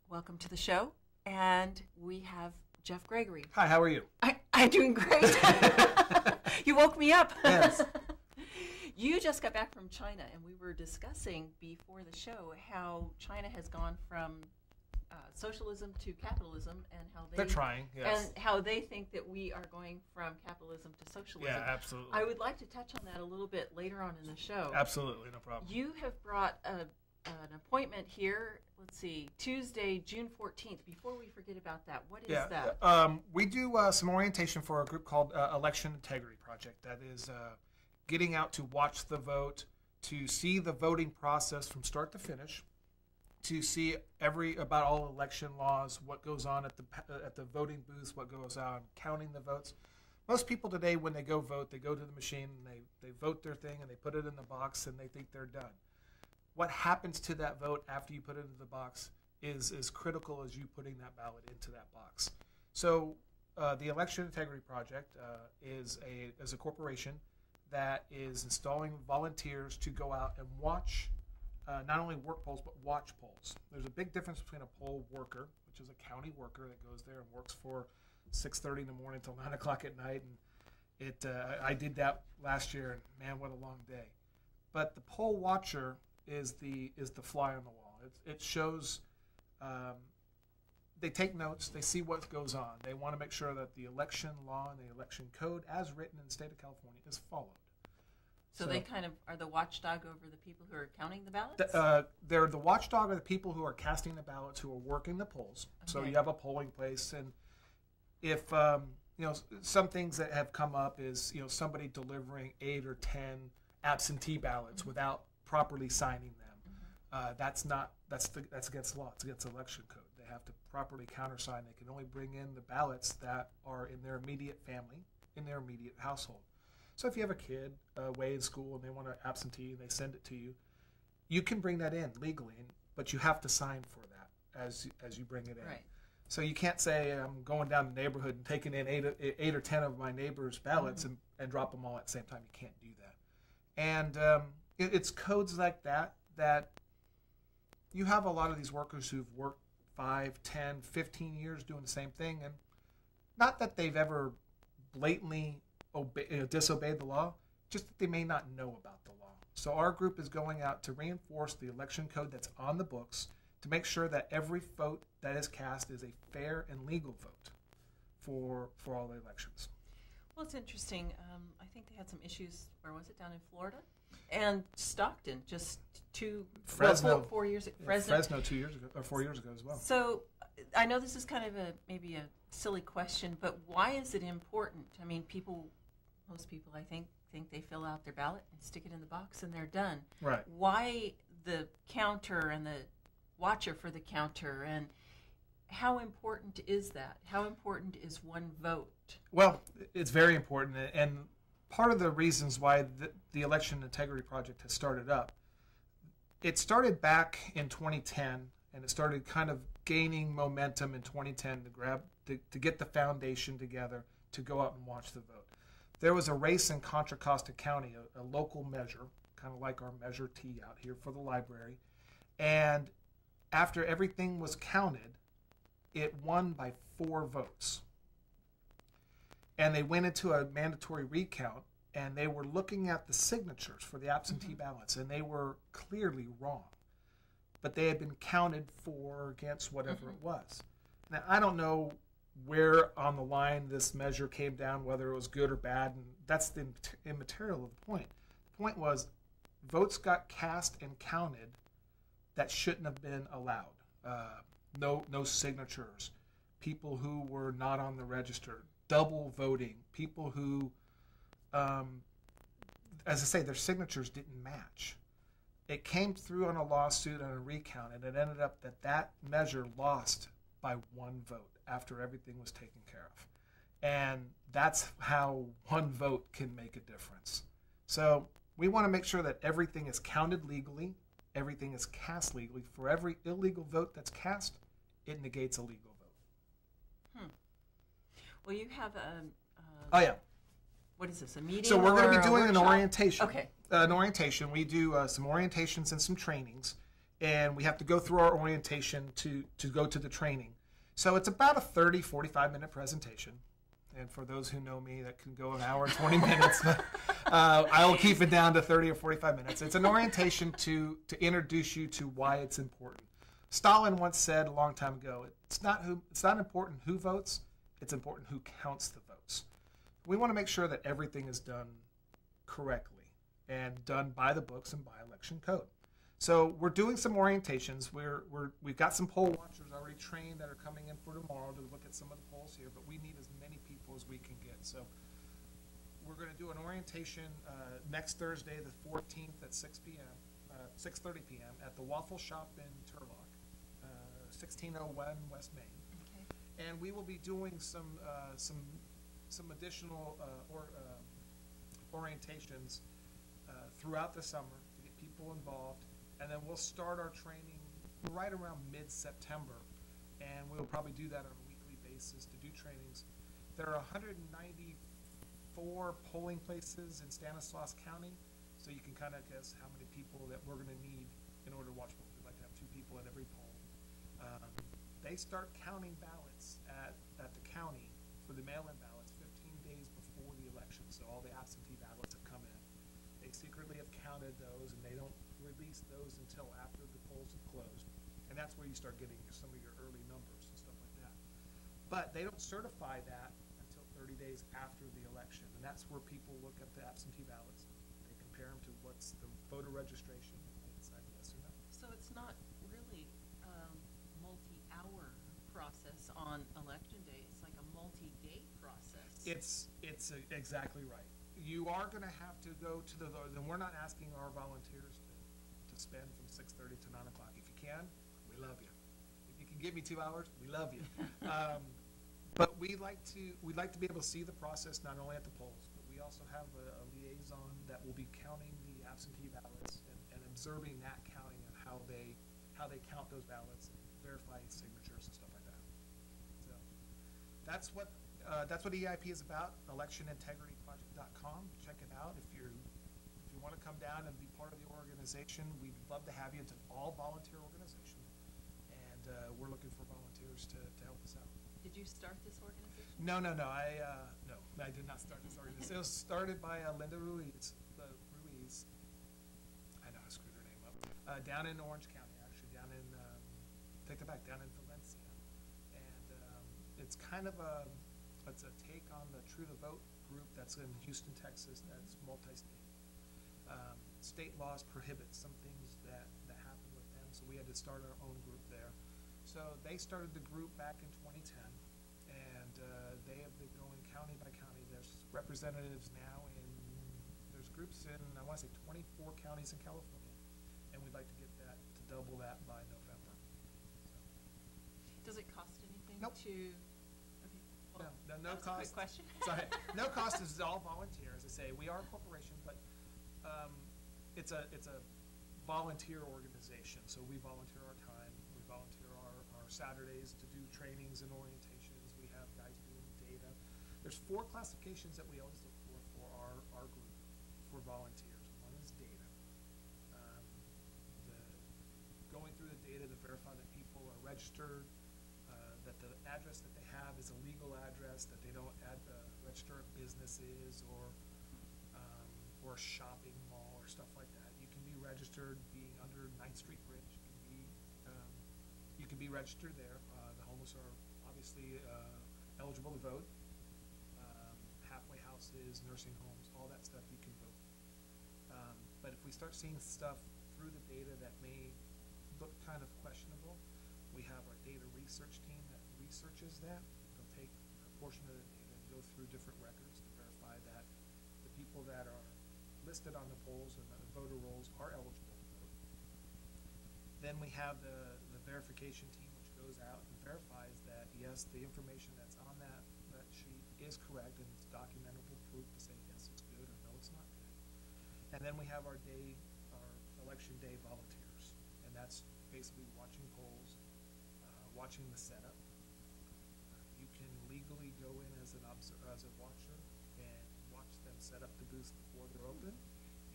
Welcome to the show. And we have Jeff Gregory. Hi, how are you? I'm doing great. You woke me up. Yes. You just got back from China, and we were discussing before the show how China has gone from socialism to capitalism, and how They're trying, yes. and how they think that we are going from capitalism to socialism. Yeah, absolutely. I would like to touch on that a little bit later on in the show. Absolutely, no problem. You have brought an appointment here. Let's see, Tuesday, June 14th. Before we forget about that, what is that? We do some orientation for a group called Election Integrity Project. That is getting out to watch the vote, to see the voting process from start to finish, to see about all election laws, what goes on at the voting booths, what goes on counting the votes. Most people today, when they go vote, they go to the machine and they vote their thing and they put it in the box and they think they're done. What happens to that vote after you put it into the box is as critical as you putting that ballot into that box. So the Election Integrity Project is a corporation that is installing volunteers to go out and watch, not only work polls, but watch polls. There's a big difference between a poll worker, which is a county worker that goes there and works for 6:30 in the morning till 9 o'clock at night. And I did that last year, and man, what a long day. But the poll watcher is the fly on the wall. It shows, they take notes, they see what goes on. They want to make sure that the election law and the election code as written in the state of California is followed. So they kind of are the watchdog over the people who are counting the ballots? They're the watchdog of the people who are casting the ballots, who are working the polls. Okay. So you have a polling place, and if some things that have come up is somebody delivering 8 or 10 absentee ballots without properly signing them. That's against the law. It's against the election code. They have to properly countersign. They can only bring in the ballots that are in their immediate family, in their immediate household. So if you have a kid away in school and they want to absentee and they send it to you, you can bring that in legally, but you have to sign for that as you bring it in. Right. So you can't say I'm going down the neighborhood and taking in 8 or 10 of my neighbors' ballots and drop them all at the same time. You can't do that. And it's codes like that you have a lot of these workers who've worked 5, 10, 15 years doing the same thing, and not that they've ever blatantly disobeyed the law, just that they may not know about the law. So our group is going out to reinforce the election code that's on the books to make sure that every vote that is cast is a fair and legal vote for all the elections. Well, it's interesting. I think they had some issues, where was it, down in Florida? And Stockton, just Fresno, 4 years ago. Fresno 2 years ago, or 4 years ago as well. So I know this is kind of maybe a silly question, but why is it important? I mean, most people, I think they fill out their ballot and stick it in the box and they're done. Right. Why the counter and the watcher for the counter, and how important is that? How important is one vote? Well, it's very important, and part of the reasons why the Election Integrity Project has started up, it started back in 2010, and it started kind of gaining momentum in 2010 to get the foundation together to go out and watch the vote. There was a race in Contra Costa County, a local measure, kind of like our Measure T out here for the library, and after everything was counted, it won by 4 votes. And they went into a mandatory recount, and they were looking at the signatures for the absentee ballots, and they were clearly wrong. But they had been counted for against whatever it was. Now, I don't know where on the line this measure came down, whether it was good or bad, and that's the immaterial of the point. The point was votes got cast and counted that shouldn't have been allowed. No signatures, people who were not on the register, double voting, people who, as I say, their signatures didn't match. It came through on a lawsuit and a recount, and it ended up that measure lost by 1 vote after everything was taken care of. And that's how 1 vote can make a difference. So we want to make sure that everything is counted legally, everything is cast legally. For every illegal vote that's cast, it negates a legal vote. Well, you have oh, yeah. What is this, a meeting? So we're going to be doing an workshop? orientation. Okay. An orientation. We do some orientations and some trainings. and we have to go through our orientation to go to the training. So it's about a 30, 45-minute presentation. And for those who know me, that can go an hour and 20 minutes. I'll keep it down to 30 or 45 minutes. It's an orientation to introduce you to why it's important. Stalin once said a long time ago, it's not important who votes, it's important who counts the votes. We want to make sure that everything is done correctly and done by the books and by election code. So we're doing some orientations. We've got some poll watchers already trained that are coming in for tomorrow to look at some of the polls here, but we need as many people as we can get. So we're going to do an orientation next Thursday, the 14th at 6 p.m., 6:30 p.m. at the Waffle Shop in Turlock, 1601 West Main. Okay. And we will be doing some additional orientations throughout the summer to get people involved. And then we'll start our training right around mid-September, and we'll probably do that on a weekly basis to do trainings. There are 194 polling places in Stanislaus County, so you can kind of guess how many people that we're going to need in order to watch polls. We'd like to have 2 people at every poll. They start counting ballots at the county for the mail-in ballots 15 days before the election, so all the absentee ballots have come in. They secretly have counted those, and they don't release those until after the polls have closed. And that's where you start getting some of your early numbers and stuff like that. But they don't certify that until 30 days after the election. And that's where people look at the absentee ballots. They compare them to what's the voter registration, and they decide yes or no. So it's not really a multi-hour process on election day. It's like a multi-day process. It's exactly right. You are going to have to go to and we're not asking our volunteers to spend from 6:30 to 9 o'clock. If you can, we love you. If you can give me 2 hours, we love you. But we'd like to be able to see the process not only at the polls, but we also have a liaison that will be counting the absentee ballots and observing that counting and how they count those ballots and verifying signatures and stuff like that. So that's what EIP is about. ElectionIntegrityProject.com. Check it out. If you want to come down and be part of the organization, we'd love to have you. It's an all-volunteer organization, and we're looking for volunteers to help us out. Did you start this organization? No. I did not start this organization. It was started by Linda Ruiz. I know I screwed her name up. Down in Orange County, actually, down in Valencia, and it's kind of a take on the True the Vote group that's in Houston, Texas. That's multi-state. State laws prohibit some things that happen with them, so we had to start our own group there. So they started the group back in 2010, and they have been going county by county. There's representatives now there's groups in, I want to say 24 counties in California, and we'd like to get that to double that by November. So. Does it cost anything Nope. to? Okay. Well, No cost. Quick question. Sorry, no cost. Is all volunteer. As I say, we are a corporation, but it's a volunteer organization. So we volunteer our time. We volunteer our Saturdays to do trainings and orientations. We have guys doing data. There's 4 classifications that we always look for our group for volunteers. One is data. Going through the data to verify that people are registered, that the address that they have is a legal address, that they don't register businesses or a shopping mall or stuff like that. You can be registered being under 9th Street Bridge. You can be registered there. The homeless are obviously eligible to vote. Halfway houses, nursing homes, all that stuff you can vote. But if we start seeing stuff through the data that may look kind of questionable, we have our data research team that researches that. They'll take a portion of the data and go through different records to verify that the people that are listed on the polls and the voter rolls are eligible to vote. Then we have the verification team, which goes out and verifies that, yes, the information that's on that sheet is correct and it's documentable proof to say, yes, it's good or no, it's not good. And then we have our election day volunteers, and that's basically watching polls, watching the setup. You can legally go in as a watcher and watch them set up the booths before they're open.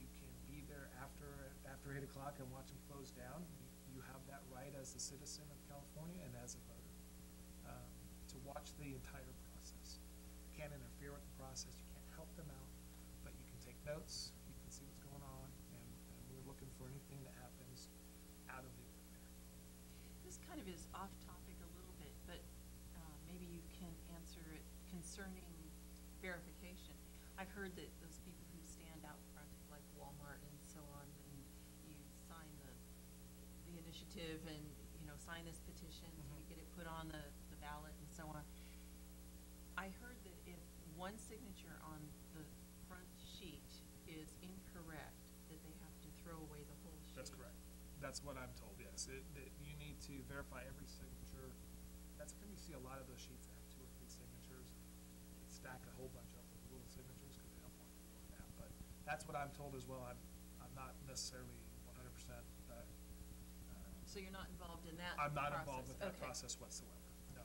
You can be there after 8 o'clock and watch them close down. You you have that right as a citizen of California and as a voter to watch the entire process. You can't interfere with the process. You can't help them out, but you can take notes. You can see what's going on, and we're looking for anything that happens out of the ordinary. This kind of is off topic a little bit, but maybe you can answer it concerning verification. I've heard that those people who stand out front of like Walmart and so on, and you sign the initiative and, you know, sign this petition to get it put on the ballot and so on. I heard that if one signature on the front sheet is incorrect, that they have to throw away the whole sheet. That's correct. That's what I'm told, yes. That you need to verify every signature. That's when you see a lot of those sheets that have 2 or 3 signatures. They stack a whole bunch up with little signatures because they don't want to do that. But that's what I'm told as well. I'm not necessarily 100%. So you're not involved in that I'm not process. involved with that Okay. process whatsoever, no.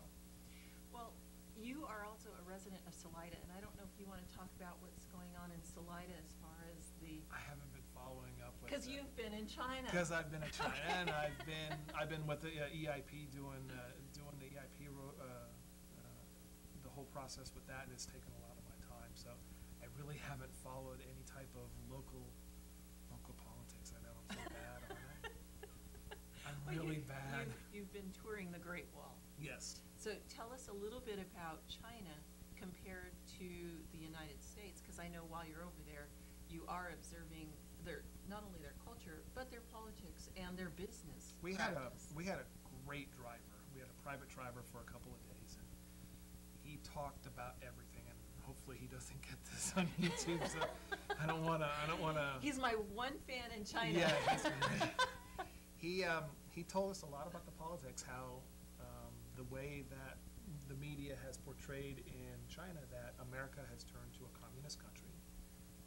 Well, you are also a resident of Salida, and I don't know if you want to talk about what's going on in Salida as far as the... I haven't been following up with Because you've been in China. Because I've been in China, and I've been with the EIP doing the EIP the whole process with that, and it's taken a lot of my time. So I really haven't followed any type of local politics. I know I'm so bad, aren't I? I'm really bad. You've been touring the Great Wall. Yes. So tell us a little bit about China compared to the United States, because I know while you're over there, you are observing not only their culture, but their politics and their business. We had a great driver. We had a private driver for a couple of days, and he talked about everything. And hopefully he doesn't get this on YouTube. So I don't wanna. He's my one fan in China. Yeah, he told us a lot about the politics, how the way that the media has portrayed in China that America has turned to a communist country,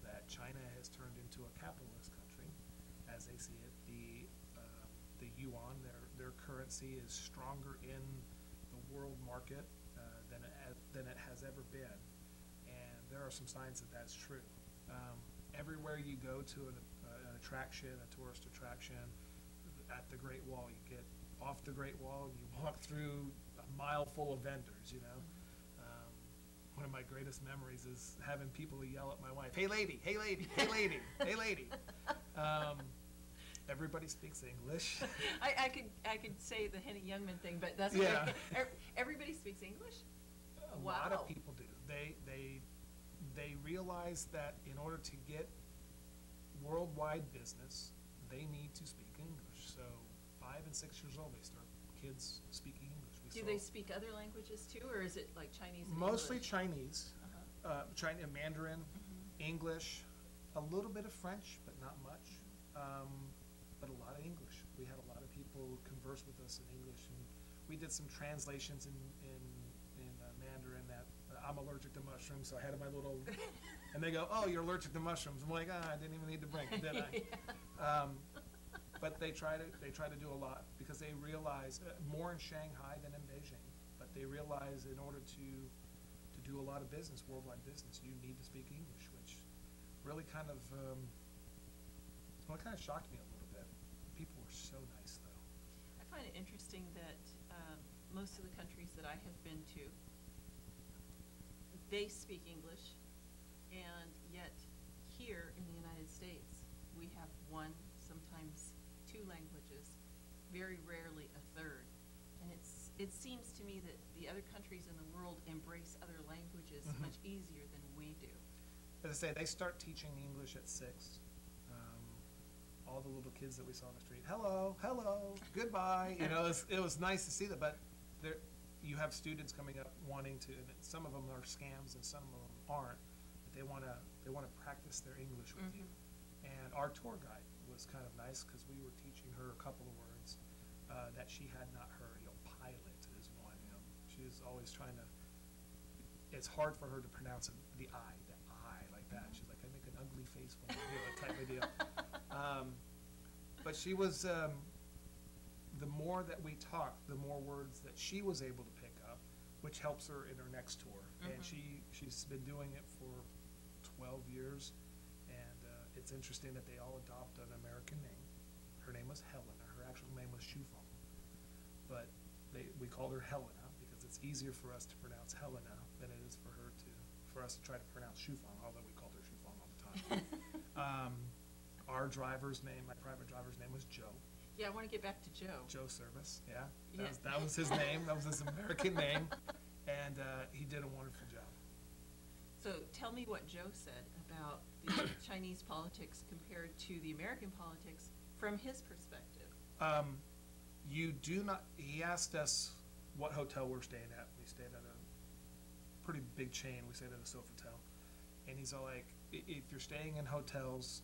that China has turned into a capitalist country, as they see it. The yuan, their currency, is stronger in the world market than it has ever been, and there are some signs that that's true. Everywhere you go to an attraction, a tourist attraction, at the Great Wall, you get off the Great Wall and you walk through a mile full of vendors, you know. One of my greatest memories is having people yell at my wife, "Hey lady, hey lady, hey lady, hey lady." Everybody speaks English. I could say the Henny Youngman thing, but that's Yeah. okay. Everybody speaks English? A Wow. lot of people do. They realize that in order to get worldwide business, they need to speak English. So 5 and 6 years old, they start kids speaking English. Do they speak other languages too, or is it like Chinese and Mostly English? Chinese, Uh-huh. Mandarin, English, a little bit of French, but not much. But a lot of English. We had a lot of people converse with us in English, and we did some translations in Mandarin. That I'm allergic to mushrooms, so I had my little, and they go, "Oh, you're allergic to mushrooms." I'm like, I didn't even need to bring it, did I? Yeah. But they try to do a lot because they realize more in Shanghai than in Beijing. But they realize in order to do a lot of business, worldwide business, you need to speak English, which really kind of shocked me a little bit. People were so nice, though. I find it interesting that most of the countries that I have been to, they speak English, and yet here in the United States, we have one, sometimes 2 languages, very rarely a third. And it seems to me that the other countries in the world embrace other languages much easier than we do. As I say, they start teaching English at 6. All the little kids that we saw on the street, hello, goodbye. You know, it was nice to see that. But you have students coming up wanting to, and some of them are scams and some of them aren't. But they want to practice their English with you. And our tour guide was kind of nice because we were teaching her a couple of words that she had not heard. You know, pilot is one. You know, she's always trying to. It's hard for her to pronounce the I like that. She's like, I make an ugly face when I do it, type of deal. But she was. The more that we talked, the more words that she was able to pick up, which helps her in her next tour. And she's been doing it for 12 years. And it's interesting that they all adopt an American name. Her name was Helena. Her her actual name was Shufeng. But we called her Helena because it's easier for us to pronounce Helena than it is for us to try to pronounce Shufeng, although we called her Shufeng all the time. Our driver's name, my private driver's name was Joe. Yeah, I want to get back to Joe. Joe Service, yeah. Yeah. That was his name. That was his American name. And he did a wonderful job. So tell me what Joe said about the Chinese politics compared to the American politics from his perspective. He asked us what hotel we're staying at. We stayed at a pretty big chain. We stayed at a Sofitel. And he's all like, if you're staying in hotels,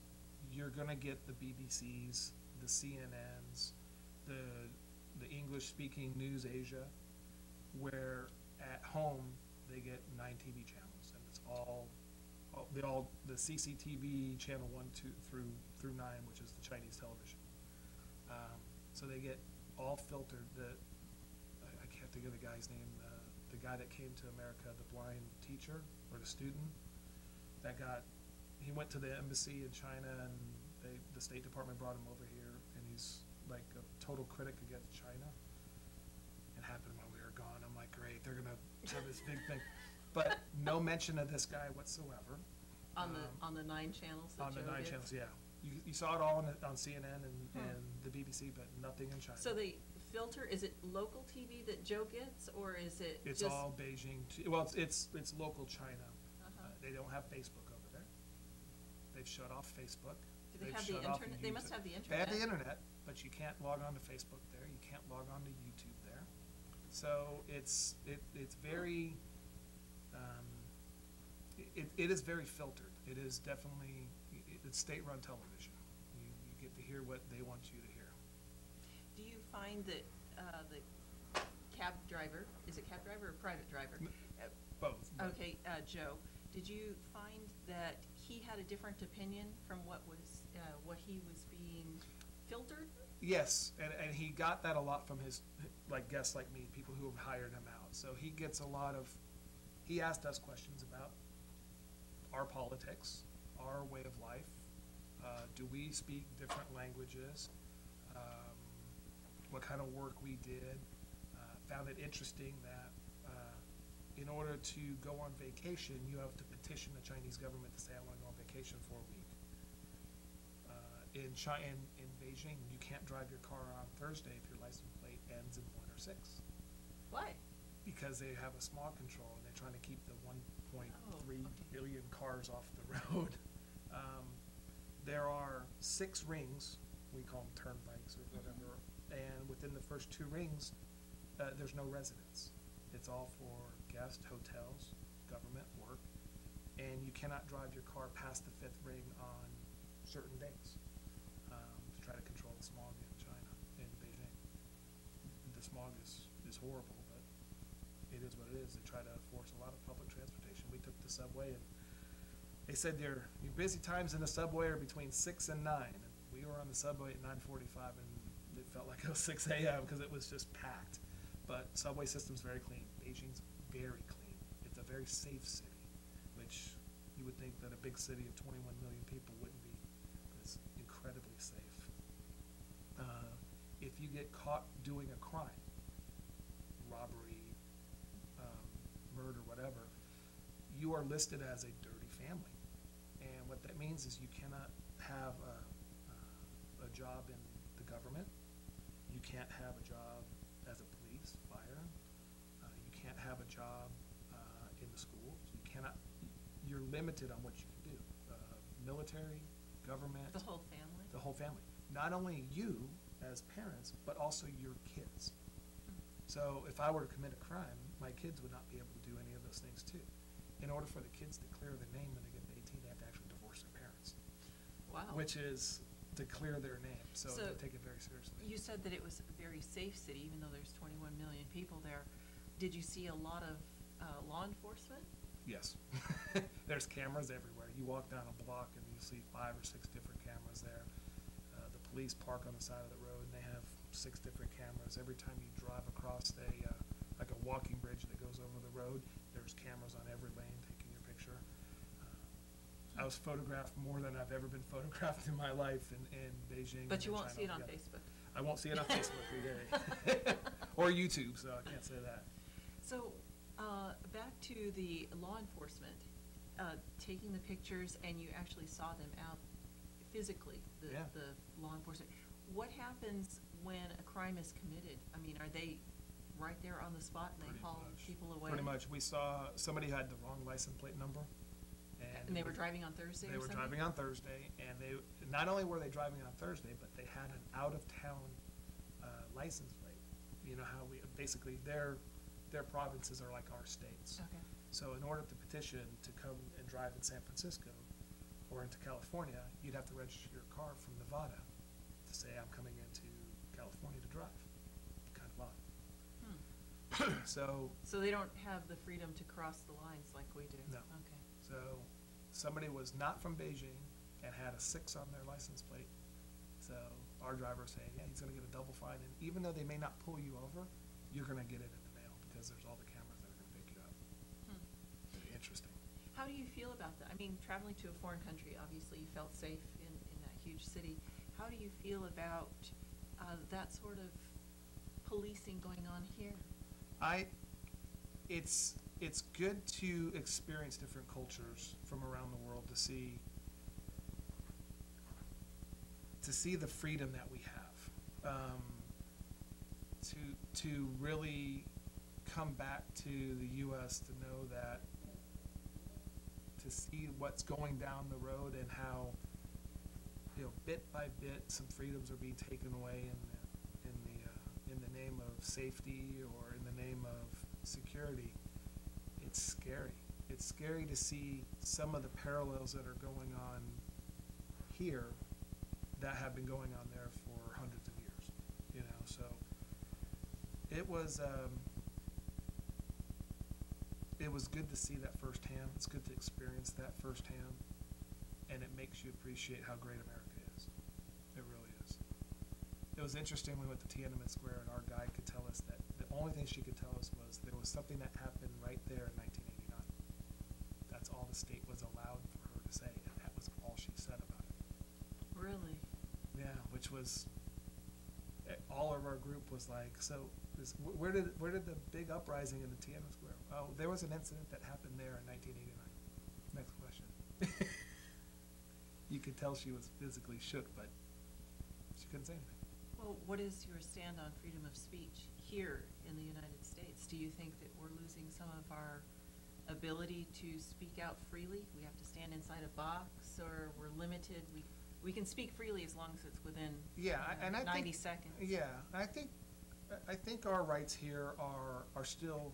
you're going to get the BBCs, the CNNs, the English-speaking News Asia, where at home they get 9 TV channels, and it's all the CCTV channel 1, 2 through 9, which is the Chinese television. So they get all filtered. I can't think of the guy's name. The guy that came to America, the blind teacher or the student, he went to the embassy in China, and the State Department brought him over here, and he's like a total critic against China. It happened when we were gone. I'm like, great, they're gonna have this big thing, but no mention of this guy whatsoever. On the 9 channels that on the Joe 9 gets? channels, yeah. You saw it all on CNN and the BBC, but nothing in China. So they filter, is it local TV that Joe gets, or is it It's just? all Beijing. Well, it's local China. Uh-huh. They don't have Facebook over there. They've shut off Facebook. Do they They've have the shut off internet? They must YouTube. have the They internet. have the internet, but you can't log on to Facebook there. You can't log on to YouTube there. So it's very it is very filtered. It is definitely it's state-run television. You get to hear what they want you to hear. Do you find that the cab driver, is it cab driver or private driver? Both. Okay, Joe, did you find that he had a different opinion from what he was being filtered? Yes, and he got that a lot from his guests like me, people who have hired him out. So he gets he asked us questions about our politics, our way of life. Do we speak different languages? What kind of work we did. Found it interesting that in order to go on vacation, you have to petition the Chinese government to say, I want to go on vacation for a week. In Beijing, you can't drive your car on Thursday if your license plate ends in 1 or 6. Why? Because they have a smog control and they're trying to keep the 1.3 okay. billion cars off the road. There are 6 rings, we call them turnpikes or whatever, and within the first 2 rings, there's no residents. It's all for guest hotels, government work, and you cannot drive your car past the 5th ring on certain days to try to control the smog in China, in Beijing. The smog is horrible, but it is what it is. They try to force a lot of public transportation. We took the subway, and they said your busy times in the subway are between 6 and 9. And we were on the subway at 9:45, and it felt like it was 6 a.m. because it was just packed. But subway system's very clean. Beijing's very clean. It's a very safe city, which you would think that a big city of 21 million people wouldn't be. But it's incredibly safe. If you get caught doing a crime, robbery, murder, whatever, you are listed as a dirty family. And what that means is you cannot have a job in the government. You can't have a job as a police, fire. You can't have a job in the schools. You're limited on what you can do. Military, government. The whole family? The whole family. Not only you as parents, but also your kids. So if I were to commit a crime, my kids would not be able to do any of those things too. In order for the kids to clear their name when they get to 18, they have to actually divorce their parents. Wow. Which is to clear their name. So they take it very seriously. You said that it was a very safe city, even though there's 21 million people there. Did you see a lot of law enforcement? Yes. There's cameras everywhere. You walk down a block and you see 5 or 6 different cameras there. The police park on the side of the road and they have 6 different cameras. Every time you drive across like a walking bridge that goes over the road, there's cameras on every lane taking your picture. I was photographed more than I've ever been photographed in my life in Beijing. But you and won't China see it on altogether. Facebook. I won't see it on Facebook every day. Or YouTube, so I can't say that. So, back to the law enforcement, taking the pictures and you actually saw them out physically, Yeah. the law enforcement. What happens when a crime is committed? I mean, are they right there on the spot and they Pretty haul much. people away? Pretty much. We saw somebody had the wrong license plate number. And they were driving on Thursday or They were something? driving on Thursday, and they not only were they driving on Thursday, but they had an out-of-town license plate. You know how we basically their provinces are like our states. Okay. So in order to petition to come and drive in San Francisco or into California, you'd have to register your car from Nevada to say I'm coming into California to drive. Kind of odd. So So they don't have the freedom to cross the lines like we do? No. Okay. So somebody was not from Beijing and had a 6 on their license plate. So our driver saying, yeah, he's going to get a double fine. And even though they may not pull you over, you're going to get it in the mail because there's all the cameras that are going to pick you up. Hmm. Very interesting. How do you feel about that? I mean, traveling to a foreign country, obviously you felt safe in that huge city. How do you feel about that sort of policing going on here? It's good to experience different cultures from around the world to see the freedom that we have, to really come back to the U.S. to know that, to see what's going down the road and how, bit by bit some freedoms are being taken away in the name of safety or in the name of security. It's scary. It's scary to see some of the parallels that are going on here that have been going on there for hundreds of years, so it was good to see that firsthand. It's good to experience that firsthand, and it makes you appreciate how great America is. It really is. It was interesting when we went to Tiananmen Square and our guide could tell us that the only thing she could tell us was there was something that happened right there in 1989. That's all the state was allowed for her to say, and that was all she said about it. Really? Yeah, which was, all of our group was like, so where did the big uprising in the Tiananmen Square? Oh, there was an incident that happened there in 1989. Next question. You could tell she was physically shook, but she couldn't say anything. Well, what is your stand on freedom of speech here in the United States? Do you think that we're losing some of our ability to speak out freely? We have to stand inside a box, or we're limited? We can speak freely as long as it's within 90 seconds. Yeah, I think our rights here are still,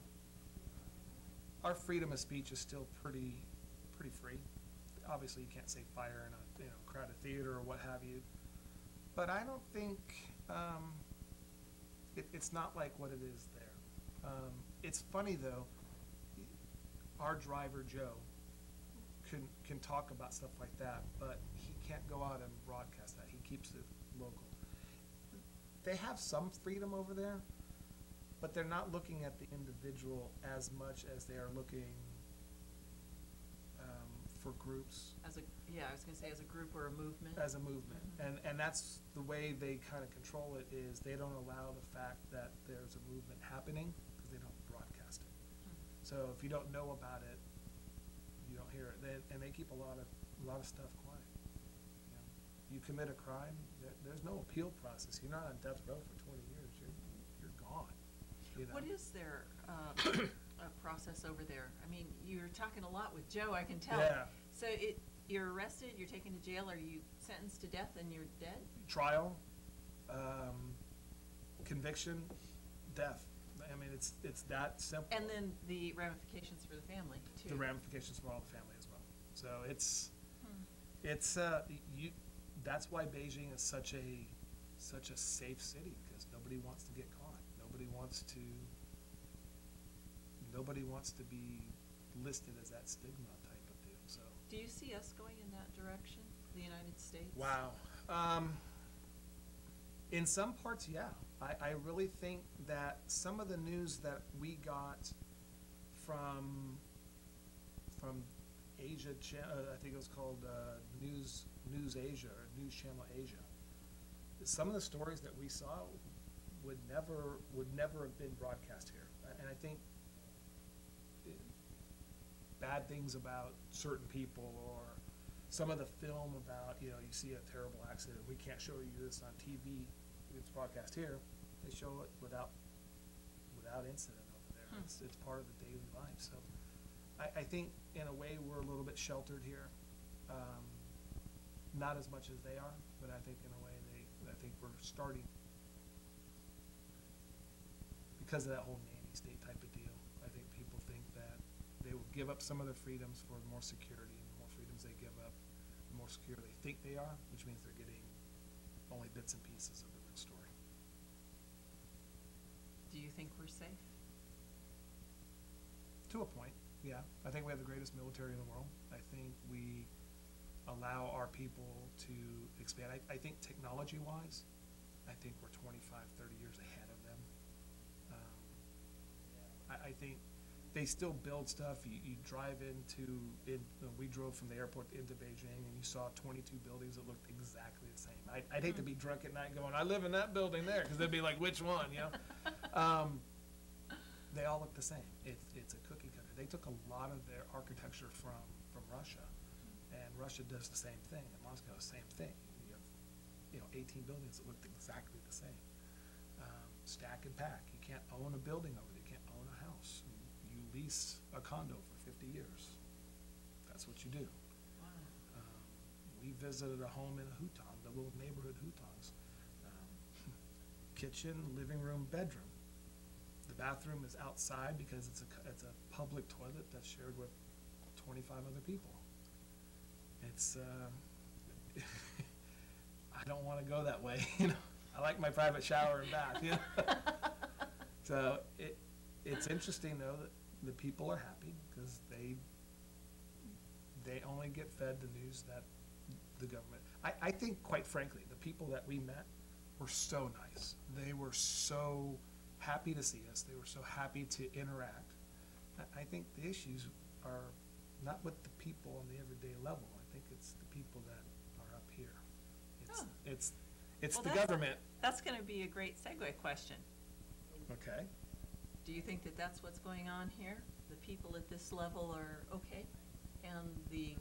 our freedom of speech is still pretty free. Obviously, you can't say fire in a crowded theater or what have you, but I don't think it's not like what it is there. It's funny though. Our driver Joe can talk about stuff like that, but he can't go out and broadcast that. He keeps it local. They have some freedom over there, but they're not looking at the individual as much as they are looking for groups. I was going to say as a group or a movement. As a movement. Mm-hmm. And that's the way they kind of control it, is they don't allow the fact that there's a movement happening because they don't broadcast it. Mm-hmm. So if you don't know about it, you don't hear it. And they keep a lot of stuff quiet. You commit a crime, there's no appeal process. You're not on death row for 20 years. You're gone. What is their process over there? I mean, you're talking a lot with Joe, I can tell. Yeah. So you're arrested, you're taken to jail, are you sentenced to death and you're dead? Trial, conviction, death. I mean, it's that simple. And then the ramifications for the family too. The ramifications for all the family as well. So it's that's why Beijing is such a safe city, because nobody wants to get caught. Nobody wants to be listed as that stigma type of deal. So. Do you see us going in that direction, the United States? Wow. In some parts, yeah. I really think that some of the news that we got from Asia, I think it was called News Asia, or News Channel Asia, some of the stories that we saw would never have been broadcast here. And I think bad things about certain people, or some of the film about, you see a terrible accident, we can't show you this on TV, it's broadcast here. They show it without incident over there. It's part of the daily life. So I think in a way we're a little bit sheltered here. Not as much as they are, but I think in a way I think we're starting, because of that whole nanny state type of deal. I think people think that they will give up some of their freedoms for more security, and the more freedoms they give up, the more secure they think they are, which means they're getting only bits and pieces of the real story. Do you think we're safe? To a point, yeah. I think we have the greatest military in the world. I think we allow our people to expand. I think technology-wise, I think we're 25, 30 years ahead of them. I think they still build stuff. You drive we drove from the airport into Beijing, and you saw 22 buildings that looked exactly the same. I'd hate to be drunk at night going, I live in that building there, because they'd be like, which one, They all look the same. It's a cookie cutter. They took a lot of their architecture from Russia, and Russia does the same thing, and Moscow the same thing. You have 18 buildings that looked exactly the same. Stack and pack. You can't own a building over there. You can't own a house. You lease a condo for 50 years. That's what you do. Wow. We visited a home in a hutong, the little neighborhood hutongs. Kitchen, living room, bedroom. The bathroom is outside because it's a public toilet that's shared with 25 other people. It's I don't want to go that way. I like my private shower and bath. So it's interesting though that the people are happy because they only get fed the news that the government. I think, quite frankly, the people that we met were so nice. They were so happy to see us. They were so happy to interact. I think the issues are not with the people on the everyday level. I think it's the people that are up here. It's the government. That's going to be a great segue question. Okay. Do you think that that's what's going on here? The people at this level are okay, and the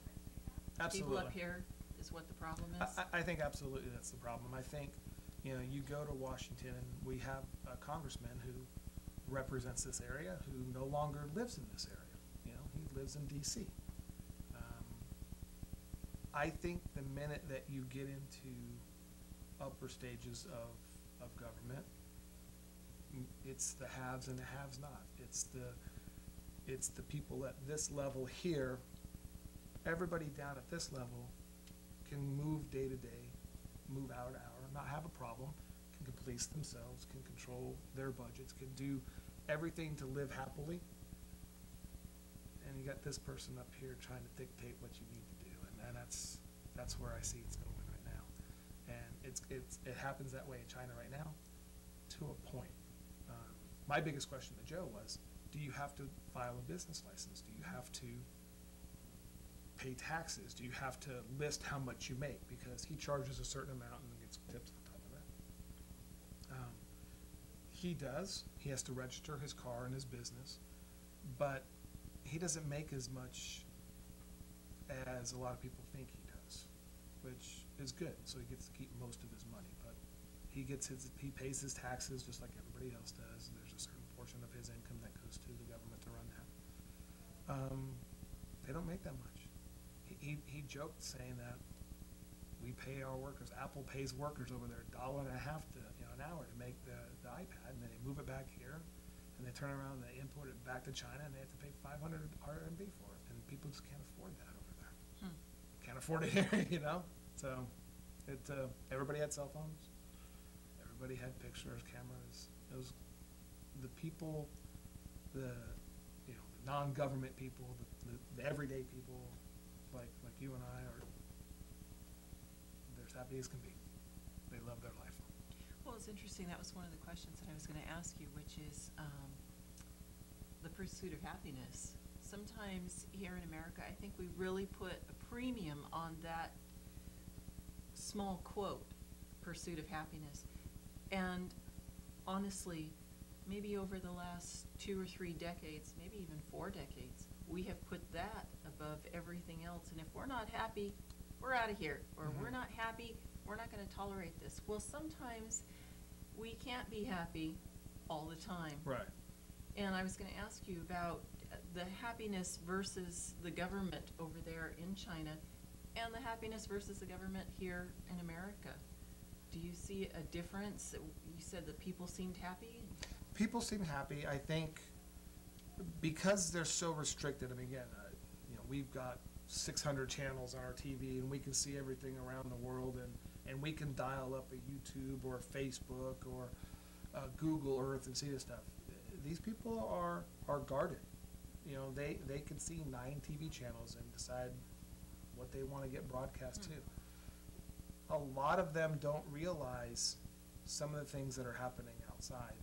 Absolutely. people up here is what the problem is? I think absolutely that's the problem. I think, you go to Washington and we have a congressman who represents this area who no longer lives in this area. He lives in D.C. I think the minute that you get into upper stages of government, it's the haves and the haves not. It's the people at this level here. Everybody down at this level can move day to day, move hour to hour, not have a problem, can police themselves, can control their budgets, can do everything to live happily. And you got this person up here trying to dictate what you need to do, and that's where I see it's going right now. And it happens that way in China right now, to a point. My biggest question to Joe was, do you have to file a business license? Do you have to pay taxes? Do you have to list how much you make? Because he charges a certain amount and then gets tips on top of that. He does. He has to register his car and his business, but he doesn't make as much as a lot of people think he does, which is good. So he gets to keep most of his money, but he pays his taxes just like everybody else does. There's a certain portion of his income that goes to the government to run that. They don't make that much. He joked saying that we pay our workers. Apple pays workers over there $1.50 an hour to make the iPad, and then they move it back here, and they turn around and they import it back to China, and they have to pay 500 RMB for it, and people just can't afford that over there. Can't afford it here, So, everybody had cell phones. Everybody had pictures, cameras. It was the people, the non-government people, the everyday people, like you and I they're as happy as can be. They love their life. Well, it's interesting. That was one of the questions that I was going to ask you, which is the pursuit of happiness. Sometimes here in America, I think we really put a premium on that small quote pursuit of happiness. And honestly, maybe over the last 2 or 3 decades, maybe even 4 decades, we have put that above everything else. And if we're not happy, we're out of here. Or we're not happy, we're not going to tolerate this. Well, sometimes we can't be happy all the time. Right. And I was going to ask you about the happiness versus the government over there in China and the happiness versus the government here in America. Do you see a difference? You said that people seemed happy. People seem happy. I think because they're so restricted. I mean, again, we've got 600 channels on our TV, and we can see everything around the world, and we can dial up a YouTube or a Facebook or Google Earth and see this stuff. These people are guarded. They can see 9 TV channels and decide what they want to get broadcast to. A lot of them don't realize some of the things that are happening outside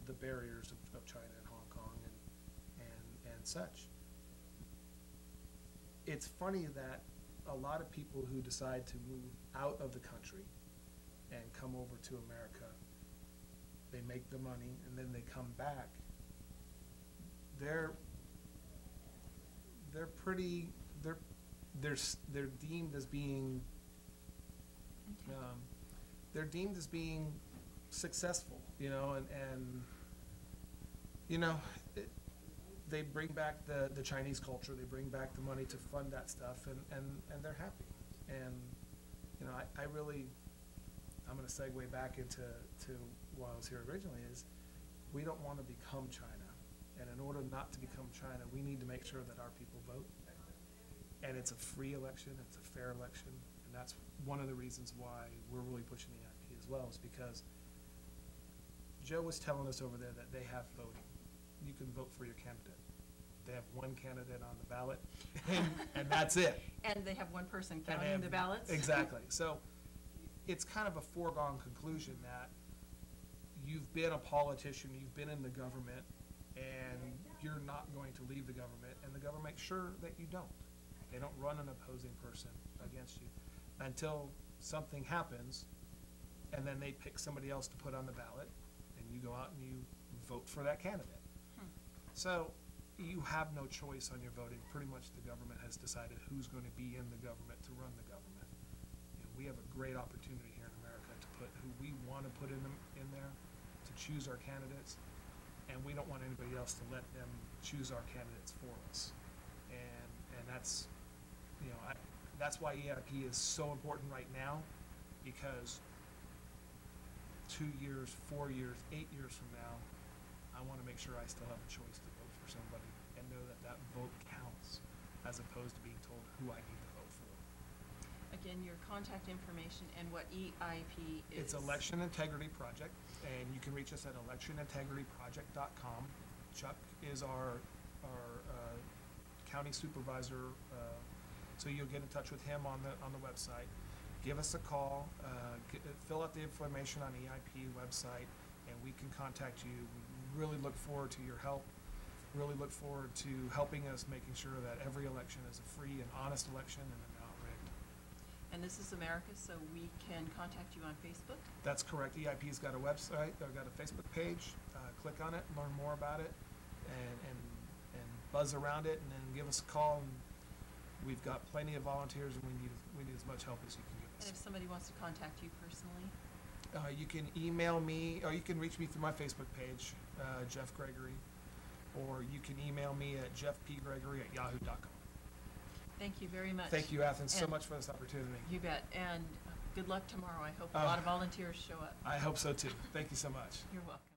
the barriers of China and Hong Kong and such. It's funny that a lot of people who decide to move out of the country and come over to America, they make the money and then they come back. They're deemed as being successful, they bring back the Chinese culture, they bring back the money to fund that stuff, and they're happy. And I'm going to segue back into why I was here originally, is we don't want to become China, and in order not to become China, we need to make sure that our people vote, and it's a free election, it's a fair election, and that's one of the reasons why we're really pushing the EIP as well, is because Joe was telling us over there that they have voting. You can vote for your candidate. They have one candidate on the ballot, and that's it. And they have one person counting the ballots? Exactly. So it's kind of a foregone conclusion that you've been a politician, you've been in the government, and you're not going to leave the government, and the government makes sure that you don't. They don't run an opposing person against you until something happens, and then they pick somebody else to put on the ballot, and you go out and you vote for that candidate. So you have no choice on your voting. Pretty much the government has decided who's going to be in the government to run the government. We have a great opportunity here in America to put who we want to put in there, to choose our candidates, and we don't want anybody else to let them choose our candidates for us. And that's, that's why EIP is so important right now, because 2 years, 4 years, 8 years from now, I want to make sure I still have a choice to vote for somebody and know that that vote counts, as opposed to being told who I need to vote for. Again, your contact information and what EIP is. It's Election Integrity Project, and you can reach us at electionintegrityproject.com. Chuck is our county supervisor, so you'll get in touch with him on the website. Give us a call, fill out the information on the EIP website, and we can contact you. We really look forward to your help, really look forward to helping us, making sure that every election is a free and honest election and not rigged. And this is America, so we can contact you on Facebook? That's correct. EIP's got a website, they've got a Facebook page. Click on it, learn more about it, and buzz around it, and then give us a call. And we've got plenty of volunteers, and we need as much help as you can give us. And if somebody wants to contact you personally? You can email me, or you can reach me through my Facebook page, Jeff Gregory, or you can email me at jeffpgregory@yahoo.com. Thank you very much. Thank you, Athens, so much for this opportunity. You bet. And good luck tomorrow. I hope a lot of volunteers show up. I hope so too. Thank you so much. You're welcome.